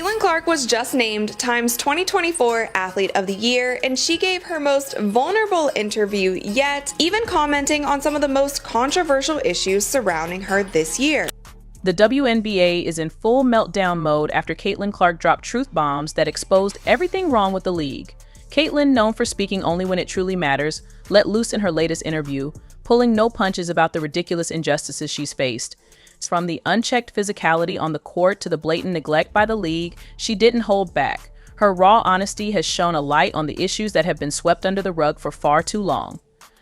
Caitlyn Clark was just named Time's 2024 Athlete of the Year, and she gave her most vulnerable interview yet, even commenting on some of the most controversial issues surrounding her this year. The WNBA is in full meltdown mode after Caitlyn Clark dropped truth bombs that exposed everything wrong with the league. Caitlyn, known for speaking only when it truly matters, let loose in her latest interview, pulling no punches about the ridiculous injustices she's faced. From the unchecked physicality on the court to the blatant neglect by the league, she didn't hold back. Her raw honesty has shone a light on the issues that have been swept under the rug for far too long.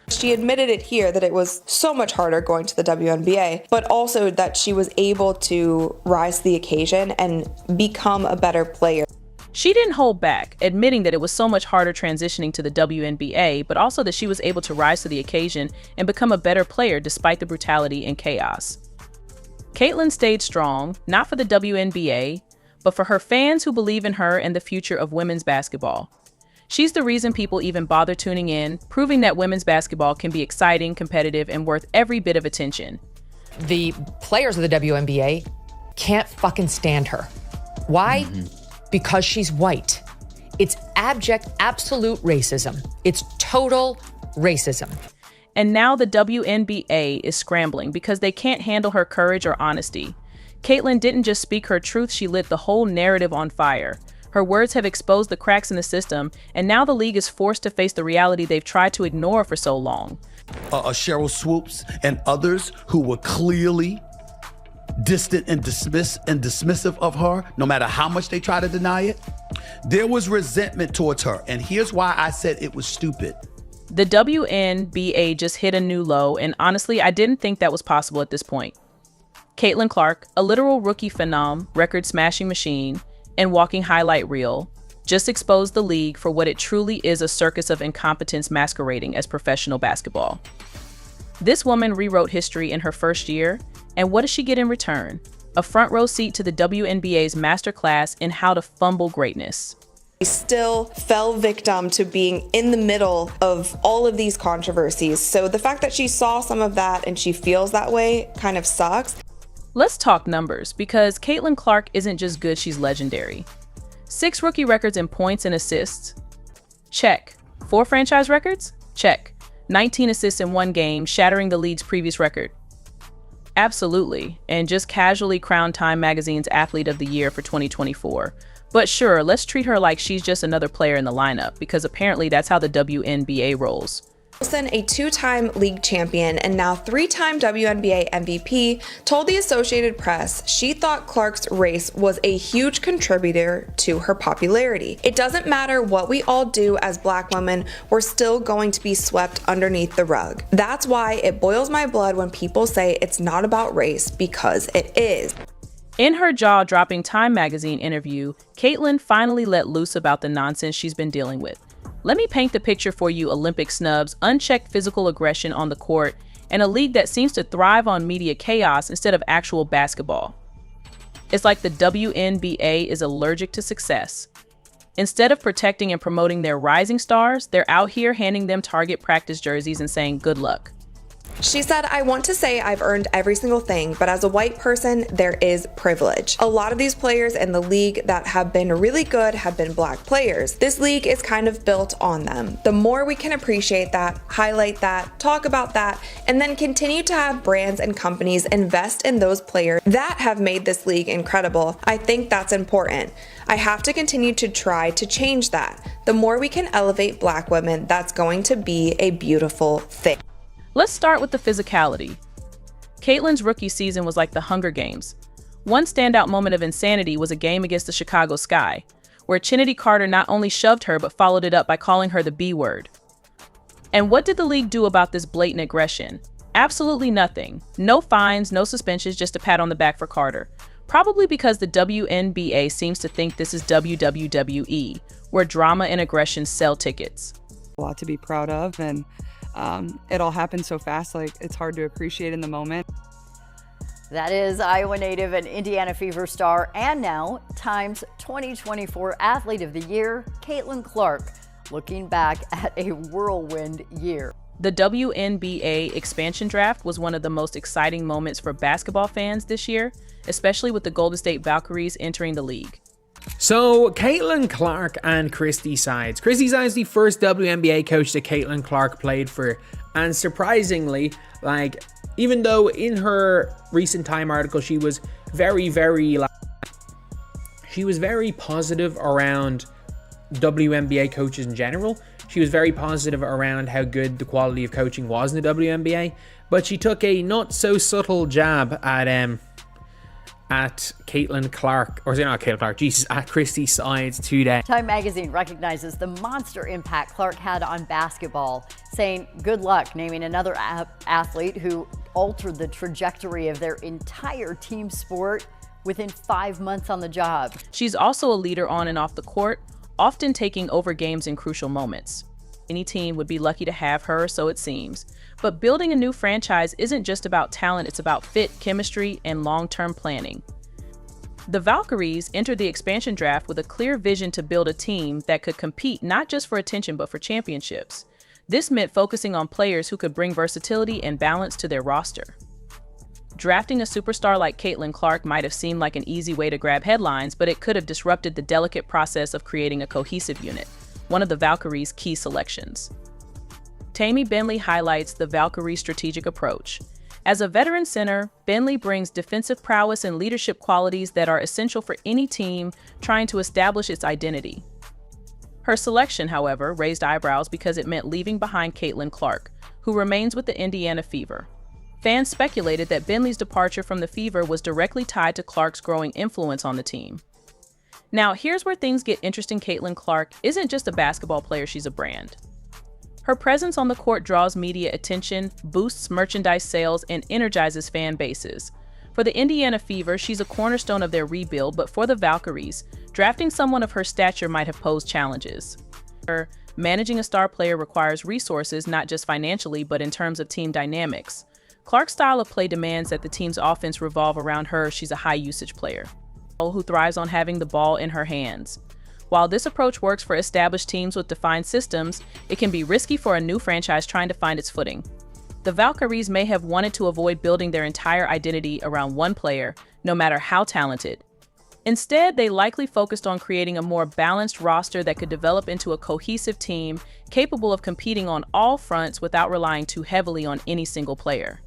She admitted it here that it was so much harder going to the WNBA, but also that she was able to rise to the occasion and become a better player. She didn't hold back, admitting that it was so much harder transitioning to the WNBA, but also that she was able to rise to the occasion and become a better player despite the brutality and chaos. Caitlyn stayed strong, not for the WNBA, but for her fans who believe in her and the future of women's basketball. She's the reason people even bother tuning in, proving that women's basketball can be exciting, competitive, and worth every bit of attention. The players of the WNBA can't fucking stand her. Why? Because she's white. It's abject, absolute racism. It's total racism. And now the WNBA is scrambling because they can't handle her courage or honesty. Caitlyn didn't just speak her truth, she lit the whole narrative on fire. Her words have exposed the cracks in the system, and now the league is forced to face the reality they've tried to ignore for so long. Cheryl Swoops and others who were clearly distant and dismissive of her, no matter how much they try to deny it. There was resentment towards her, and here's why I said it was stupid. The WNBA just hit a new low, and honestly, I didn't think that was possible at this point. Caitlyn Clark, a literal rookie phenom, record-smashing machine, and walking highlight reel, just exposed the league for what it truly is, a circus of incompetence masquerading as professional basketball. This woman rewrote history in her first year, and what does she get in return? A front row seat to the WNBA's masterclass in how to fumble greatness. She still fell victim to being in the middle of all of these controversies, so the fact that she saw some of that and she feels that way kind of sucks. Let's talk numbers, because Caitlyn Clark isn't just good, she's legendary. 6 rookie records in points and assists? Check. 4 franchise records? Check. 19 assists in one game, shattering the league's previous record? Absolutely, and just casually crowned Time Magazine's Athlete of the Year for 2024. But sure, let's treat her like she's just another player in the lineup, because apparently that's how the WNBA rolls. Wilson, a 2-time league champion and now 3-time WNBA MVP, told the Associated Press she thought Clark's race was a huge contributor to her popularity. It doesn't matter what we all do as Black women, we're still going to be swept underneath the rug. That's why it boils my blood when people say it's not about race, because it is. In her jaw-dropping Time Magazine interview, Caitlyn finally let loose about the nonsense she's been dealing with. Let me paint the picture for you: Olympic snubs, unchecked physical aggression on the court, and a league that seems to thrive on media chaos instead of actual basketball. It's like the WNBA is allergic to success. Instead of protecting and promoting their rising stars, they're out here handing them Target practice jerseys and saying good luck. She said, "I want to say I've earned every single thing, but as a white person, there is privilege. A lot of these players in the league that have been really good have been Black players. This league is kind of built on them. The more we can appreciate that, highlight that, talk about that, and then continue to have brands and companies invest in those players that have made this league incredible, I think that's important. I have to continue to try to change that. The more we can elevate Black women, that's going to be a beautiful thing." Let's start with the physicality. Caitlyn's rookie season was like the Hunger Games. One standout moment of insanity was a game against the Chicago Sky, where Chennedy Carter not only shoved her but followed it up by calling her the B word. And what did the league do about this blatant aggression? Absolutely nothing. No fines, no suspensions, just a pat on the back for Carter. Probably because the WNBA seems to think this is WWE, where drama and aggression sell tickets. A lot to be proud of, and it all happened so fast, like it's hard to appreciate in the moment. That is Iowa native and Indiana Fever star, and now Time's 2024 Athlete of the Year, Caitlyn Clark, looking back at a whirlwind year. The WNBA expansion draft was one of the most exciting moments for basketball fans this year, especially with the Golden State Valkyries entering the league. So, Caitlyn Clark and Christy Sides. Christy Sides, the first WNBA coach that Caitlyn Clark played for. And surprisingly, like, even though in her recent Time article, she was very positive around WNBA coaches in general. She was very positive around how good the quality of coaching was in the WNBA. But she took a not so subtle jab at Caitlyn Clark, or is it not Caitlyn Clark? Jesus, at Christy Sides today. Time magazine recognizes the monster impact Clark had on basketball, saying good luck naming another athlete who altered the trajectory of their entire team sport within 5 months on the job. She's also a leader on and off the court, often taking over games in crucial moments. Any team would be lucky to have her, so it seems. But building a new franchise isn't just about talent, it's about fit, chemistry, and long-term planning. The Valkyries entered the expansion draft with a clear vision to build a team that could compete not just for attention but for championships. This meant focusing on players who could bring versatility and balance to their roster. Drafting a superstar like Caitlyn Clark might have seemed like an easy way to grab headlines, but it could have disrupted the delicate process of creating a cohesive unit, one of the Valkyries' key selections. Tammy Bentley highlights the Valkyries' strategic approach. As a veteran center, Bentley brings defensive prowess and leadership qualities that are essential for any team trying to establish its identity. Her selection, however, raised eyebrows because it meant leaving behind Caitlyn Clark, who remains with the Indiana Fever. Fans speculated that Bentley's departure from the Fever was directly tied to Clark's growing influence on the team. Now, here's where things get interesting. Caitlyn Clark isn't just a basketball player, she's a brand. Her presence on the court draws media attention, boosts merchandise sales, and energizes fan bases. For the Indiana Fever, she's a cornerstone of their rebuild, but for the Valkyries, drafting someone of her stature might have posed challenges. Managing a star player requires resources not just financially, but in terms of team dynamics. Clark's style of play demands that the team's offense revolve around her. She's a high-usage player who thrives on having the ball in her hands. While this approach works for established teams with defined systems, it can be risky for a new franchise trying to find its footing. The Valkyries may have wanted to avoid building their entire identity around one player, no matter how talented. Instead, they likely focused on creating a more balanced roster that could develop into a cohesive team capable of competing on all fronts without relying too heavily on any single player.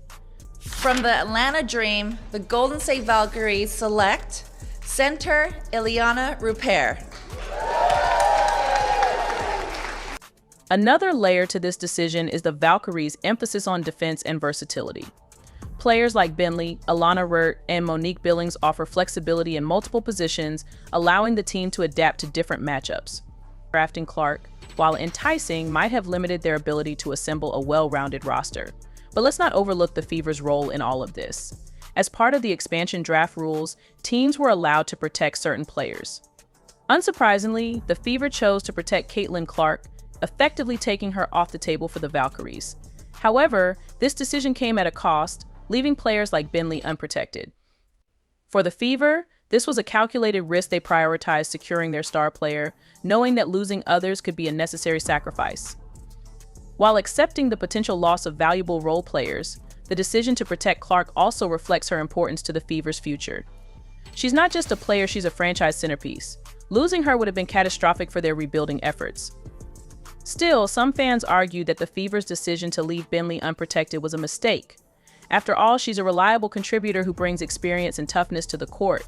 From the Atlanta Dream, the Golden State Valkyries select center Ileana Rupert. Another layer to this decision is the Valkyries' emphasis on defense and versatility. Players like Bentley, Alana Rurt, and Monique Billings offer flexibility in multiple positions, allowing the team to adapt to different matchups. Drafting Clark, while enticing, might have limited their ability to assemble a well-rounded roster. But let's not overlook the Fever's role in all of this. As part of the expansion draft rules, teams were allowed to protect certain players. Unsurprisingly, the Fever chose to protect Caitlyn Clark, effectively taking her off the table for the Valkyries. However, this decision came at a cost, leaving players like Bentley unprotected. For the Fever, this was a calculated risk. They prioritized securing their star player, knowing that losing others could be a necessary sacrifice. While accepting the potential loss of valuable role players, the decision to protect Clark also reflects her importance to the Fever's future. She's not just a player, she's a franchise centerpiece. Losing her would have been catastrophic for their rebuilding efforts. Still, some fans argue that the Fever's decision to leave Bentley unprotected was a mistake. After all, she's a reliable contributor who brings experience and toughness to the court.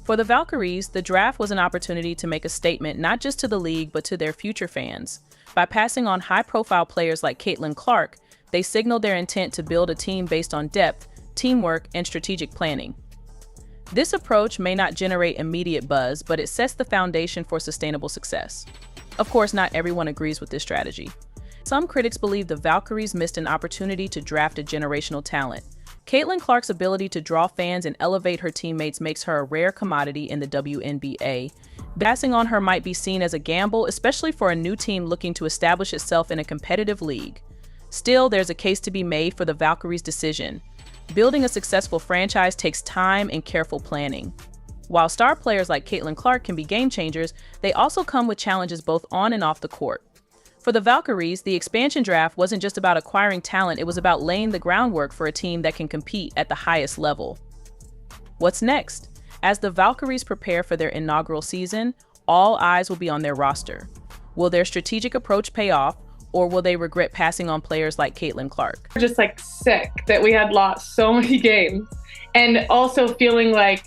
For the Valkyries, the draft was an opportunity to make a statement not just to the league but to their future fans. By passing on high-profile players like Caitlyn Clark, they signaled their intent to build a team based on depth, teamwork, and strategic planning. This approach may not generate immediate buzz, but it sets the foundation for sustainable success. Of course, not everyone agrees with this strategy. Some critics believe the Valkyries missed an opportunity to draft a generational talent. Caitlyn Clark's ability to draw fans and elevate her teammates makes her a rare commodity in the WNBA. Passing on her might be seen as a gamble, especially for a new team looking to establish itself in a competitive league. Still, there's a case to be made for the Valkyries' decision. Building a successful franchise takes time and careful planning. While star players like Caitlyn Clark can be game changers, they also come with challenges both on and off the court. For the Valkyries, the expansion draft wasn't just about acquiring talent, it was about laying the groundwork for a team that can compete at the highest level. What's next? As the Valkyries prepare for their inaugural season, all eyes will be on their roster. Will their strategic approach pay off, or will they regret passing on players like Caitlyn Clark? Just like sick that we had lost so many games, and also feeling like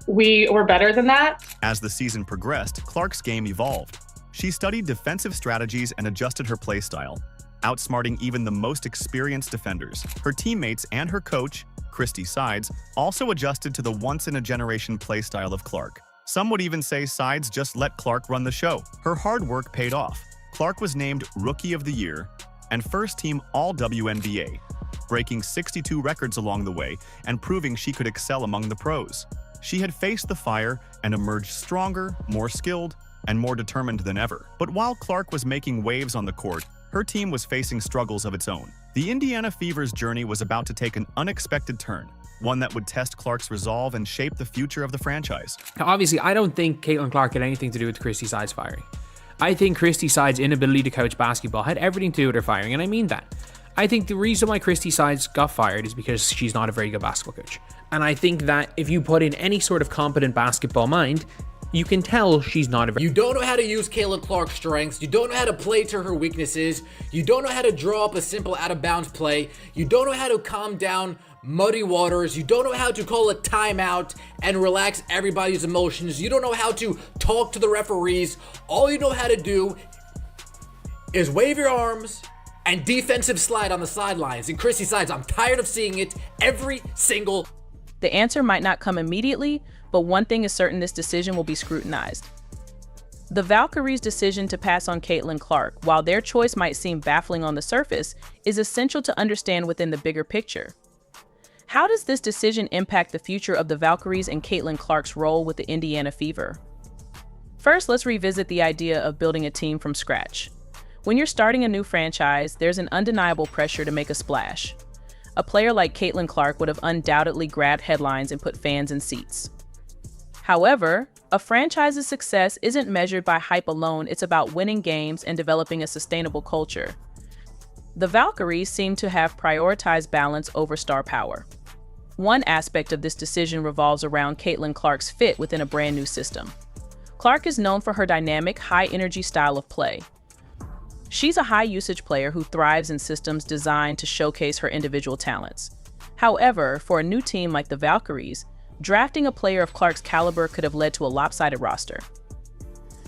we were better than that. As the season progressed, Clark's game evolved. She studied defensive strategies and adjusted her play style, outsmarting even the most experienced defenders. Her teammates and her coach, Christy Sides, also adjusted to the once-in-a-generation play style of Clark. Some would even say Sides just let Clark run the show. Her hard work paid off. Clark was named Rookie of the Year and first-team All-WNBA, breaking 62 records along the way and proving she could excel among the pros. She had faced the fire and emerged stronger, more skilled, and more determined than ever. But while Clark was making waves on the court, her team was facing struggles of its own. The Indiana Fever's journey was about to take an unexpected turn, one that would test Clark's resolve and shape the future of the franchise. Now, obviously, I don't think Caitlyn Clark had anything to do with Christy Sides' firing. I think Christy Sides' inability to coach basketball had everything to do with her firing, and I mean that. I think the reason why Christy Sides got fired is because she's not a very good basketball coach. And I think that if you put in any sort of competent basketball mind, you can tell she's not a very... You don't know how to use Caitlyn Clark's strengths. You don't know how to play to her weaknesses. You don't know how to draw up a simple out-of-bounds play. You don't know how to calm down muddy waters. You don't know how to call a timeout and relax everybody's emotions. You don't know how to talk to the referees. All you know how to do is wave your arms and defensive slide on the sidelines. And Christy Sides, I'm tired of seeing it every single... The answer might not come immediately, but one thing is certain: this decision will be scrutinized. The Valkyries' decision to pass on Caitlyn Clark, while their choice might seem baffling on the surface, is essential to understand within the bigger picture. How does this decision impact the future of the Valkyries and Caitlyn Clark's role with the Indiana Fever? First, let's revisit the idea of building a team from scratch. When you're starting a new franchise, there's an undeniable pressure to make a splash. A player like Caitlyn Clark would have undoubtedly grabbed headlines and put fans in seats. However, a franchise's success isn't measured by hype alone. It's about winning games and developing a sustainable culture. The Valkyries seem to have prioritized balance over star power. One aspect of this decision revolves around Caitlyn Clark's fit within a brand new system. Clark is known for her dynamic, high-energy style of play. She's a high-usage player who thrives in systems designed to showcase her individual talents. However, for a new team like the Valkyries, drafting a player of Clark's caliber could have led to a lopsided roster.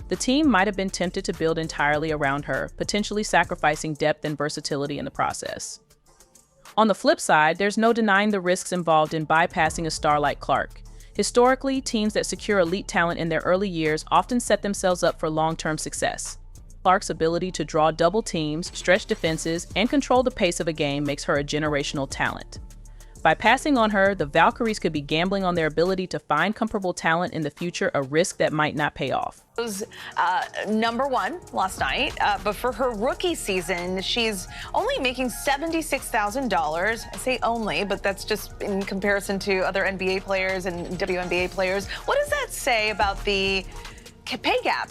The team might have been tempted to build entirely around her, potentially sacrificing depth and versatility in the process. On the flip side, there's no denying the risks involved in bypassing a star like Clark. Historically, teams that secure elite talent in their early years often set themselves up for long-term success. Clark's ability to draw double teams, stretch defenses, and control the pace of a game makes her a generational talent. By passing on her, the Valkyries could be gambling on their ability to find comparable talent in the future, a risk that might not pay off. Was number one last night, but for her rookie season, she's only making $76,000. I say only, but that's just in comparison to other NBA players and WNBA players. What does that say about the pay gap?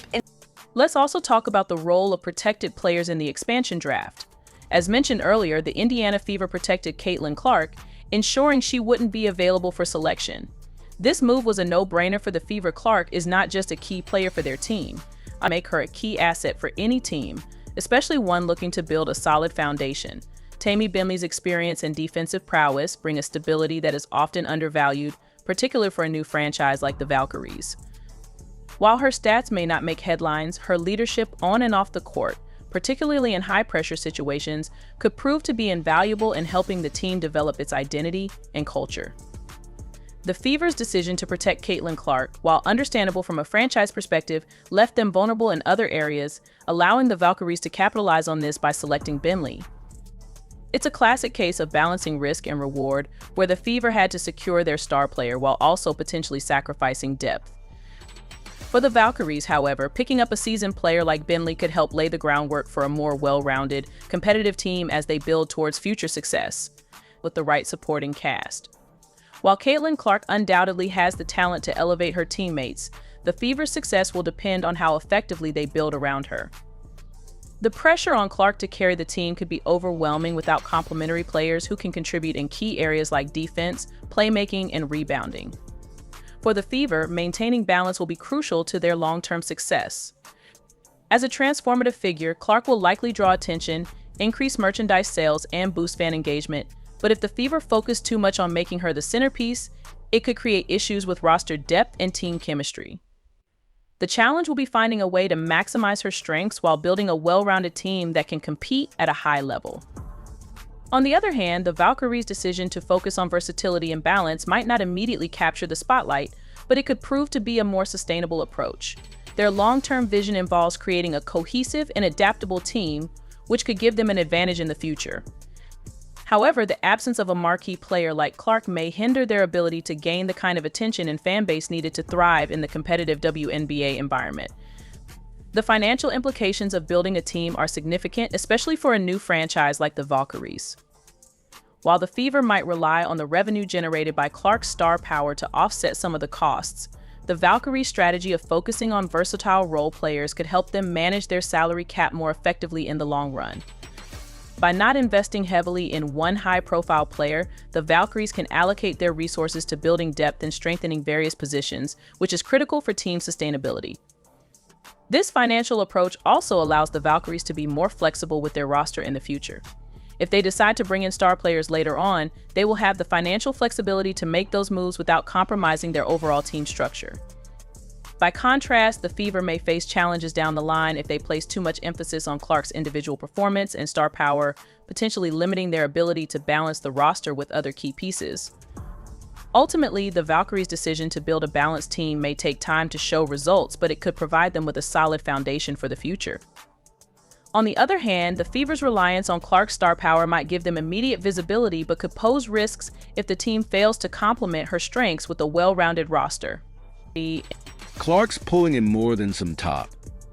Let's also talk about the role of protected players in the expansion draft. As mentioned earlier, the Indiana Fever protected Caitlyn Clark, ensuring she wouldn't be available for selection. This move was a no-brainer for the Fever. Clark is not just a key player for their team. I make her a key asset for any team, especially one looking to build a solid foundation. Tammy Bimley's experience and defensive prowess bring a stability that is often undervalued, particularly for a new franchise like the Valkyries. While her stats may not make headlines, her leadership on and off the court, particularly in high-pressure situations, could prove to be invaluable in helping the team develop its identity and culture. The Fever's decision to protect Caitlyn Clark, while understandable from a franchise perspective, left them vulnerable in other areas, allowing the Valkyries to capitalize on this by selecting Bimley. It's a classic case of balancing risk and reward, where the Fever had to secure their star player while also potentially sacrificing depth. For the Valkyries, however, picking up a seasoned player like Bimley could help lay the groundwork for a more well-rounded, competitive team as they build towards future success, with the right supporting cast. While Caitlyn Clark undoubtedly has the talent to elevate her teammates, the Fever's success will depend on how effectively they build around her. The pressure on Clark to carry the team could be overwhelming without complementary players who can contribute in key areas like defense, playmaking, and rebounding. For the Fever, maintaining balance will be crucial to their long-term success. As a transformative figure, Clark will likely draw attention, increase merchandise sales, and boost fan engagement. But if the Fever focus too much on making her the centerpiece, it could create issues with roster depth and team chemistry. The challenge will be finding a way to maximize her strengths while building a well-rounded team that can compete at a high level. On the other hand, the Valkyries' decision to focus on versatility and balance might not immediately capture the spotlight, but it could prove to be a more sustainable approach. Their long-term vision involves creating a cohesive and adaptable team, which could give them an advantage in the future. However, the absence of a marquee player like Clark may hinder their ability to gain the kind of attention and fan base needed to thrive in the competitive WNBA environment. The financial implications of building a team are significant, especially for a new franchise like the Valkyries. While the Fever might rely on the revenue generated by Clark's star power to offset some of the costs, the Valkyries' strategy of focusing on versatile role players could help them manage their salary cap more effectively in the long run. By not investing heavily in one high-profile player, the Valkyries can allocate their resources to building depth and strengthening various positions, which is critical for team sustainability. This financial approach also allows the Valkyries to be more flexible with their roster in the future. If they decide to bring in star players later on, they will have the financial flexibility to make those moves without compromising their overall team structure. By contrast, the Fever may face challenges down the line if they place too much emphasis on Clark's individual performance and star power, potentially limiting their ability to balance the roster with other key pieces. Ultimately, the Valkyries' decision to build a balanced team may take time to show results, but it could provide them with a solid foundation for the future. On the other hand, the Fever's reliance on Clark's star power might give them immediate visibility but could pose risks if the team fails to complement her strengths with a well-rounded roster. Clark's pulling in more than some top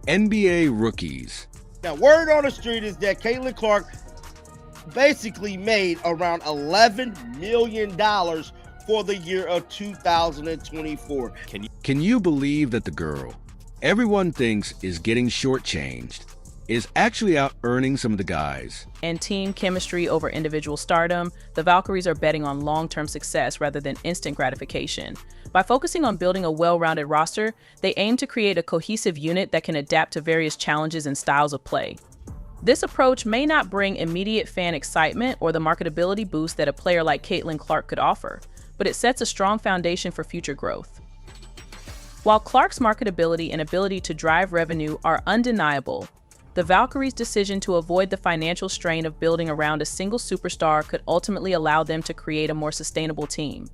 NBA rookies. Now, word on the street is that Caitlyn Clark basically made around $11 million for the year of 2024. Can you believe that the girl everyone thinks is getting shortchanged is actually out earning some of the guys? And team chemistry over individual stardom, the Valkyries are betting on long-term success rather than instant gratification. By focusing on building a well-rounded roster, they aim to create a cohesive unit that can adapt to various challenges and styles of play. This approach may not bring immediate fan excitement or the marketability boost that a player like Caitlyn Clark could offer, but it sets a strong foundation for future growth. While Clark's marketability and ability to drive revenue are undeniable, the Valkyries' decision to avoid the financial strain of building around a single superstar could ultimately allow them to create a more sustainable team.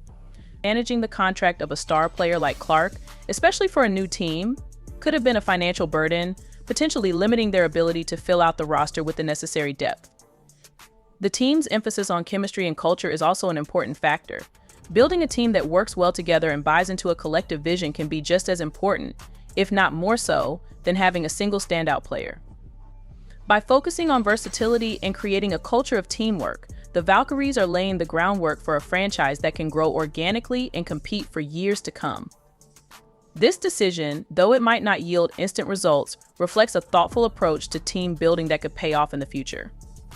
Managing the contract of a star player like Clark, especially for a new team, could have been a financial burden, potentially limiting their ability to fill out the roster with the necessary depth. The team's emphasis on chemistry and culture is also an important factor. Building a team that works well together and buys into a collective vision can be just as important, if not more so, than having a single standout player. By focusing on versatility and creating a culture of teamwork, the Valkyries are laying the groundwork for a franchise that can grow organically and compete for years to come. This decision, though it might not yield instant results, reflects a thoughtful approach to team building that could pay off in the future.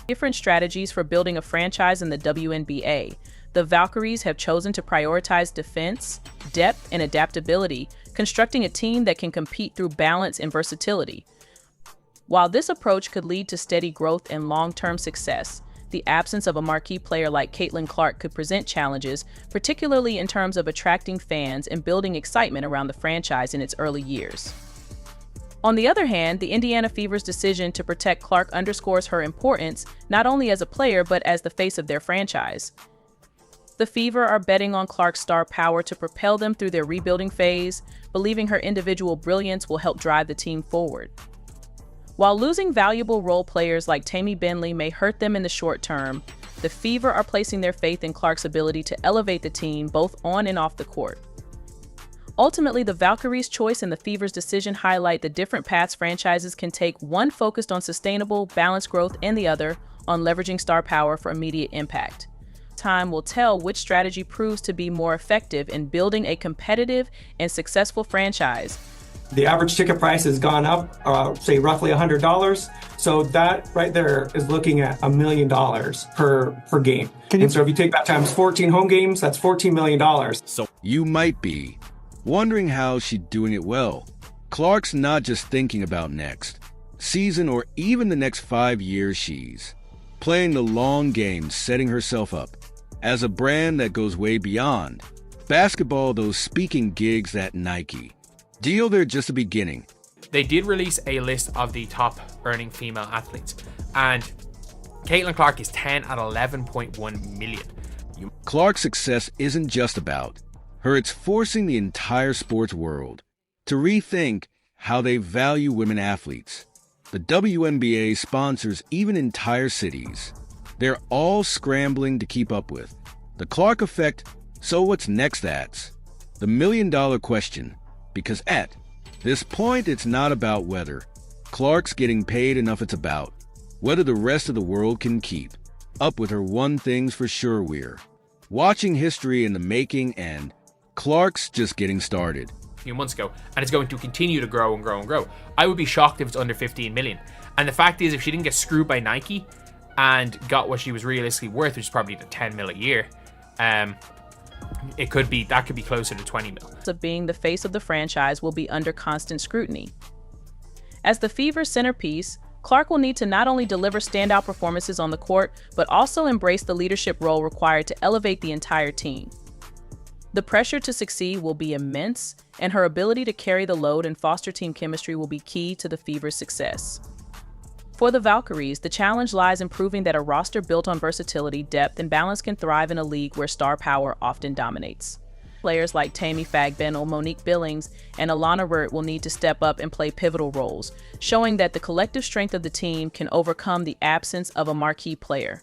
Different strategies for building a franchise in the WNBA. The Valkyries have chosen to prioritize defense, depth, and adaptability, constructing a team that can compete through balance and versatility. While this approach could lead to steady growth and long-term success, the absence of a marquee player like Caitlyn Clark could present challenges, particularly in terms of attracting fans and building excitement around the franchise in its early years. On the other hand, the Indiana Fever's decision to protect Clark underscores her importance not only as a player but as the face of their franchise. The Fever are betting on Clark's star power to propel them through their rebuilding phase, believing her individual brilliance will help drive the team forward. While losing valuable role players like Tammy Bentley may hurt them in the short term, the Fever are placing their faith in Clark's ability to elevate the team both on and off the court. Ultimately, the Valkyries' choice and the Fever's decision highlight the different paths franchises can take, one focused on sustainable, balanced growth and the other on leveraging star power for immediate impact. Time will tell which strategy proves to be more effective in building a competitive and successful franchise. The average ticket price has gone up, say roughly $100. So that right there is looking at $1 million per game. And so if you take that times 14 home games, that's $14 million. So you might be wondering how she's doing it well. Clark's not just thinking about next season or even the next 5 years. She's playing the long game, setting herself up as a brand that goes way beyond basketball. Those speaking gigs at Nike deal, they're just the beginning. They did release a list of the top earning female athletes, and Caitlyn Clark is 10 at 11.1 million. Clark's success isn't just about her, it's forcing the entire sports world to rethink how they value women athletes. The WNBA sponsors even entire cities. They're all scrambling to keep up with the Clark effect. So what's next? That's the million-dollar question, because at this point, it's not about whether Clark's getting paid enough. It's about whether the rest of the world can keep up with her. One thing's for sure, we're watching history in the making, and Clark's just getting started. A few months ago, and it's going to continue to grow and grow and grow. I would be shocked if it's under 15 million. And the fact is, if she didn't get screwed by Nike and got what she was realistically worth, which is probably the 10 mil a year, that could be closer to 20 mil. Of being the face of the franchise will be under constant scrutiny. As the Fever's centerpiece, Clark will need to not only deliver standout performances on the court, but also embrace the leadership role required to elevate the entire team. The pressure to succeed will be immense, and her ability to carry the load and foster team chemistry will be key to the Fever's success. For the Valkyries, the challenge lies in proving that a roster built on versatility, depth, and balance can thrive in a league where star power often dominates. Players like Tammy Fagbennell, Monique Billings, and Alana Wirt will need to step up and play pivotal roles, showing that the collective strength of the team can overcome the absence of a marquee player.